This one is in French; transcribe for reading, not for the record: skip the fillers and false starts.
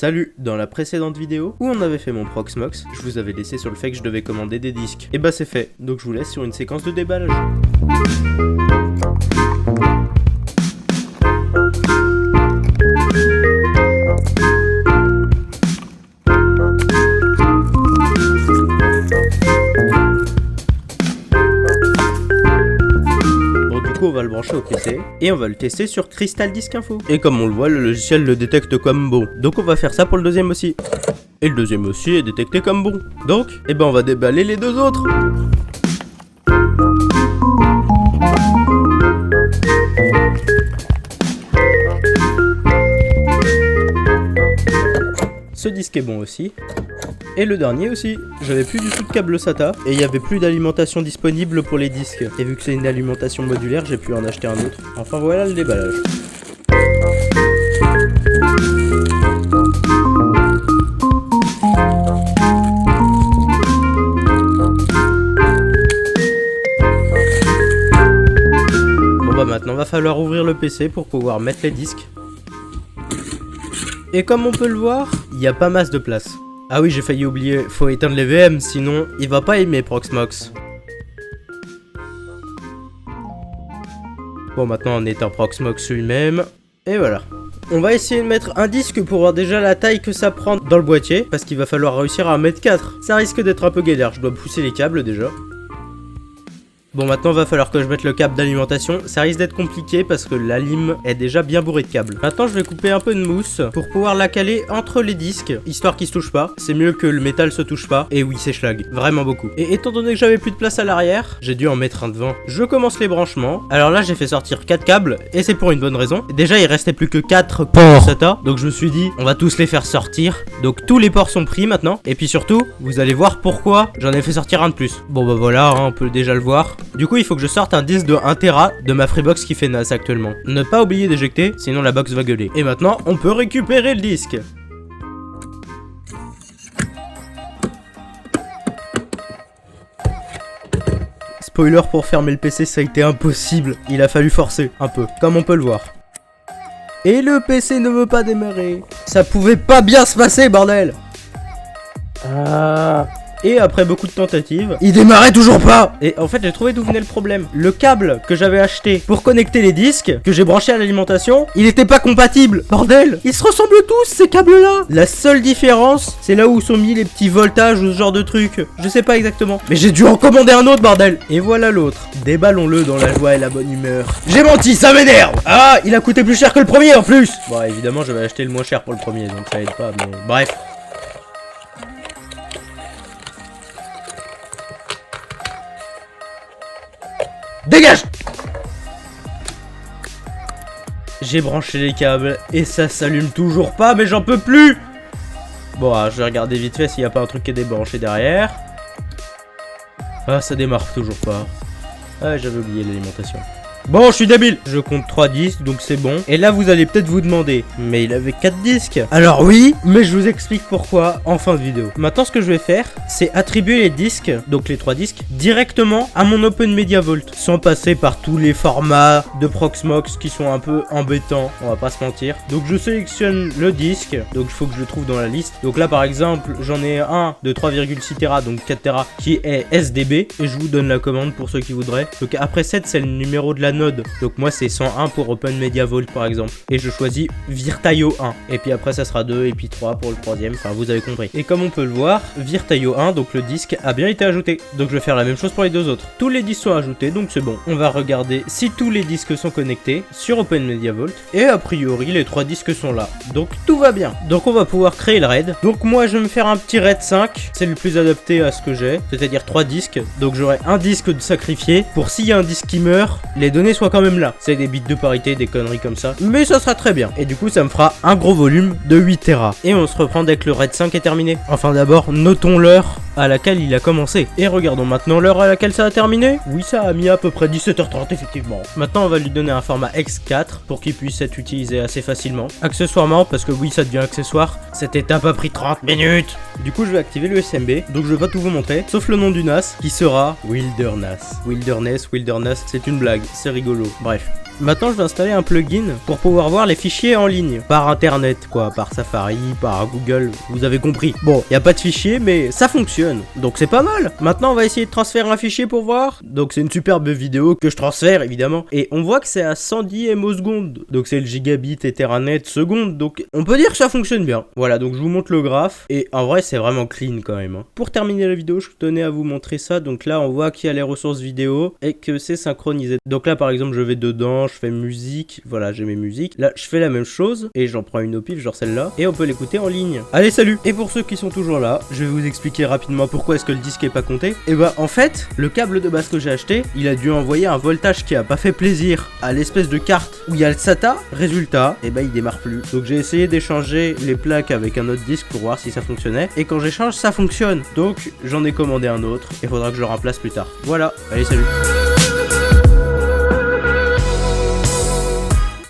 Salut, dans la précédente vidéo, où on avait fait mon Proxmox, je vous avais laissé sur le fait que je devais commander des disques. Et bah c'est fait, donc je vous laisse sur une séquence de déballage. On va le brancher au PC et on va le tester sur Crystal Disk Info. Et comme on le voit, le logiciel le détecte comme bon. Donc on va faire ça pour le deuxième aussi. Et le deuxième aussi est détecté comme bon. Donc, eh ben on va déballer les deux autres. Ce disque est bon aussi. Et le dernier aussi, j'avais plus du tout de câble SATA et il n'y avait plus d'alimentation disponible pour les disques. Et vu que c'est une alimentation modulaire, j'ai pu en acheter un autre. Enfin voilà le déballage. Bon bah maintenant va falloir ouvrir le PC pour pouvoir mettre les disques. Et comme on peut le voir, il n'y a pas masse de place. Ah oui, j'ai failli oublier, faut éteindre les VM, sinon il va pas aimer Proxmox. Bon, maintenant on éteint Proxmox lui-même, et voilà. On va essayer de mettre un disque pour voir déjà la taille que ça prend dans le boîtier, parce qu'il va falloir réussir à 1m4. Ça risque d'être un peu galère, je dois pousser les câbles déjà. Bon, maintenant va falloir que je mette le câble d'alimentation, ça risque d'être compliqué parce que la lime est déjà bien bourrée de câbles. Maintenant je vais couper un peu de mousse pour pouvoir la caler entre les disques, histoire qu'ils se touchent pas. C'est mieux que le métal se touche pas, et oui c'est schlag, vraiment beaucoup. Et étant donné que j'avais plus de place à l'arrière, j'ai dû en mettre un devant. Je commence les branchements, alors là j'ai fait sortir 4 câbles, et c'est pour une bonne raison. Déjà il restait plus que 4 ports SATA, donc je me suis dit on va tous les faire sortir. Donc tous les ports sont pris maintenant, et puis surtout, vous allez voir pourquoi j'en ai fait sortir un de plus. Bon bah voilà, hein, on peut déjà le voir. Du coup il faut que je sorte un disque de 1 Tera de ma Freebox qui fait NAS actuellement. Ne pas oublier d'éjecter, sinon la box va gueuler. Et maintenant on peut récupérer le disque. Spoiler, pour fermer le PC ça a été impossible. Il a fallu forcer un peu, comme on peut le voir. Et le PC ne veut pas démarrer. Ça pouvait pas bien se passer, bordel. Et après beaucoup de tentatives, il démarrait toujours pas. Et en fait j'ai trouvé d'où venait le problème. Le câble que j'avais acheté pour connecter les disques, que j'ai branché à l'alimentation, il était pas compatible. Bordel, ils se ressemblent tous ces câbles là. La seule différence, c'est là où sont mis les petits voltages ou ce genre de trucs. Je sais pas exactement, mais j'ai dû en commander un autre, bordel. Et voilà l'autre. Déballons-le dans la joie et la bonne humeur. J'ai menti, ça m'énerve. Ah, il a coûté plus cher que le premier en plus. Bon, évidemment j'avais acheté le moins cher pour le premier, donc ça aide pas, mais bref. Dégage! J'ai branché les câbles et ça s'allume toujours pas, mais j'en peux plus! Bon, je vais regarder vite fait s'il n'y a pas un truc qui est débranché derrière. Ah, ça démarre toujours pas. Ah, j'avais oublié l'alimentation. Bon, je suis débile. Je compte 3 disques, donc c'est bon. Et là, vous allez peut-être vous demander, mais il avait 4 disques. Alors oui, mais je vous explique pourquoi en fin de vidéo. Maintenant, ce que je vais faire, c'est attribuer les disques, donc les 3 disques, directement à mon Open Media Vault, sans passer par tous les formats de Proxmox qui sont un peu embêtants, on va pas se mentir. Donc je sélectionne le disque, donc il faut que je le trouve dans la liste. Donc là, par exemple, j'en ai un de 3,6 Tera, donc 4 Tera, qui est SDB, et je vous donne la commande pour ceux qui voudraient. Donc après 7, c'est le numéro de la node, donc moi c'est 101 pour Open Media Vault par exemple, et je choisis Virtaio 1, et puis après ça sera 2 et puis 3 pour le troisième, enfin vous avez compris. Et comme on peut le voir, Virtaio 1, donc le disque a bien été ajouté, donc je vais faire la même chose pour les deux autres. Tous les disques sont ajoutés, donc c'est bon. On va regarder si tous les disques sont connectés sur Open Media Vault, et a priori les 3 disques sont là, donc tout va bien. Donc on va pouvoir créer le RAID. Donc moi je vais me faire un petit RAID 5, c'est le plus adapté à ce que j'ai, c'est-à-dire 3 disques, donc j'aurai un disque de sacrifié pour s'il y a un disque qui meurt, les données soient quand même là. C'est des bits de parité, des conneries comme ça, mais ça sera très bien. Et du coup ça me fera un gros volume de 8 Tera. Et on se reprend dès que le RAID 5 est terminé. Enfin d'abord notons l'heure à laquelle il a commencé. Et regardons maintenant l'heure à laquelle ça a terminé. Oui, ça a mis à peu près 17h30 effectivement. Maintenant on va lui donner un format X4 pour qu'il puisse être utilisé assez facilement. Accessoirement, parce que oui ça devient accessoire, cette étape a pris 30 minutes. Du coup je vais activer le SMB, donc je vais pas tout vous montrer, sauf le nom du NAS qui sera Wilderness. Wilderness, c'est une blague, c'est rigolo. Bref. Maintenant je vais installer un plugin pour pouvoir voir les fichiers en ligne. Par internet quoi, par Safari, par Google, vous avez compris. Bon, il n'y a pas de fichier mais ça fonctionne. Donc c'est pas mal. Maintenant on va essayer de transférer un fichier pour voir. Donc c'est une superbe vidéo que je transfère évidemment. Et on voit que c'est à 110 MO secondes. Donc c'est le gigabit Ethernet seconde. Donc on peut dire que ça fonctionne bien. Voilà, donc je vous montre le graphe. Et en vrai c'est vraiment clean quand même. Pour terminer la vidéo, je tenais à vous montrer ça. Donc là on voit qu'il y a les ressources vidéo et que c'est synchronisé. Donc là par exemple je vais dedans, je fais musique. Voilà, j'ai mes musiques. Là je fais la même chose et j'en prends une au pif, genre celle-là. Et on peut l'écouter en ligne. Allez, salut! Et pour ceux qui sont toujours là, je vais vous expliquer rapidement pourquoi est-ce que le disque est pas compté. Et bah en fait, le câble de base que j'ai acheté, il a dû envoyer un voltage qui a pas fait plaisir à l'espèce de carte où il y a le SATA. Résultat, et bah il démarre plus. Donc j'ai essayé d'échanger les plaques avec un autre disque pour voir si ça fonctionnait. Et quand j'échange, ça fonctionne. Donc j'en ai commandé un autre et faudra que je le remplace plus tard. Voilà, allez, salut!